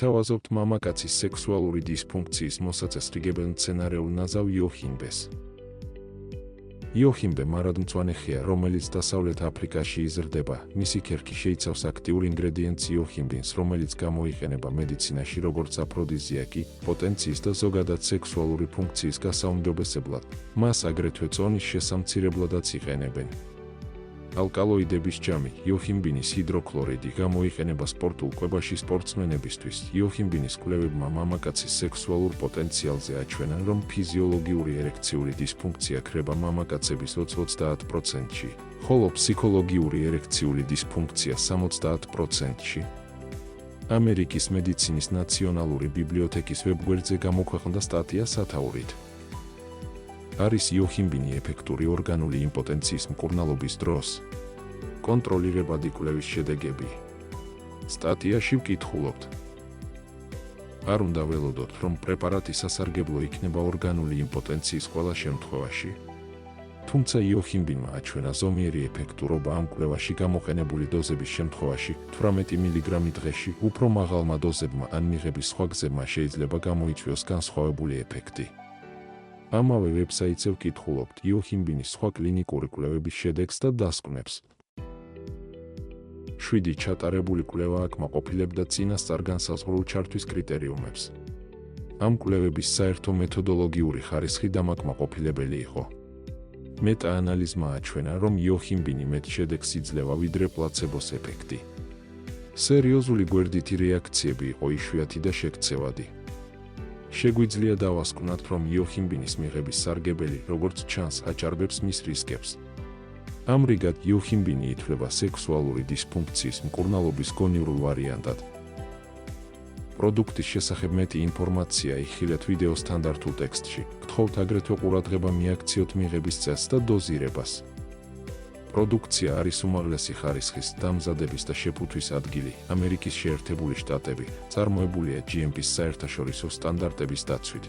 გვთავაზობთ მამაკაცის სექსუალური დისფუნქციის მოსაწესრიგებელ მცენარეულ ნაზავ იოხიმბეს. იოხიმბე მარადმწვანე ხეა, რომელიც დასავლეთ აფრიკაში იზრდება. მისი ქერქი შეიცავს აქტიურ ინგრედიენტს იოხიმბინს, რომელიც გამოიყენება მედიცინაში როგორც აფროდიზიაკი, პოტენციის და ზოგადად სექსუალური ფუნქციის გასაუმჯობესებლად. მას აგრეთვე წონის შესამცირებლადაც იყენებენ. ალკალოიდების ჯამი, იოხიმბინის ჰიდროქლორიდი გამოიყენება სპორტულ კვებაში სპორტსმენებისთვის. იოხიმბინის კვლევებმა მამაკაცის სექსუალურ პოტენციალზე აჩვენა, რომ ფიზიოლოგიური ერექციული დისფუნქცია ქრება მამაკაცების 20-30%-ში, ხოლო ფსიქოლოგიური ერექციული დისფუნქცია 70%-ში. ამერიკის მედიცინის ნაციონალური ბიბლიოთეკის ვებგვერდზე გამოქვეყნდა სტატია სათაურით. არის იოხიმბინი ეფექტური ორგანული იმპოტენციის მკურნალობის დროს? კონტროლირებადი კვლევის შედეგები. სტატიაში ვკითხულობთ. არ უნდა ველოდოთ, რომ პრეპარატი სასარგებლო იქნება ორგანული იმპოტენციის ყველა შემთხვევაში. თუმცა იოხიმბინმა აჩვენა ზომიერი ეფექტურობა ამ კვლევაში გამოყენებული დოზების შემთხვევაში. 18 მგ დღეში უფრო მაღალმა დოზებმა ან მიღების სხვა გზებმა შეიძლება გამოიწვიოს განსხვავებული ეფექტი. ამავე ვებსაიტზე ვკითხულობთ იოხიმბინის სხვა კლინიკური კვლევების შედეგს და დასკვნებს. 7 ჩატარებული კვლევა აკმაყოფილებდა წინასწარ-განსაზღვრულ ჩართვის კრიტერიუმებს. ამ კვლევების საერთო მეთოდოლოგიური ხარისხი დამაკმაყოფილებელი იყო. მეტა-ანალიზმა აჩვენა, რომ იოხიმბინი მეტ შედეგს იძლევა ვიდრე პლაცებოს ეფექტი. სერიოზული გვერდითი რეაქციები იყო იშვიათი და შექცევადი. შეგვიძლია დავასკვნათ, რომ იოხიმბინის მიღების სარგებელი, როგორც ჩანს, აჭარბებს მის რისკებს. ამრიგად, იოხიმბინი ითვლება სექსუალური დისფუნქციის მკურნალობის გონივრულ ვარიანტად. პროდუქტის შესახებ მეტი ინფორმაცია იხილეთ ვიდეოს სტანდარტულ ტექსტში. გთხოვთ აგრეთვე ყურადღება მიაქციოთ მიღების წესს და დოზირებას. პროდუქცია არის უმაღლესი ხარისხის, დამზადების და შეფუთვის ადგილი, ამერიკის შეერთებული შტატები, წარმოებულია GMP-ის საერთაშორისო სტანდარტების დაცვით.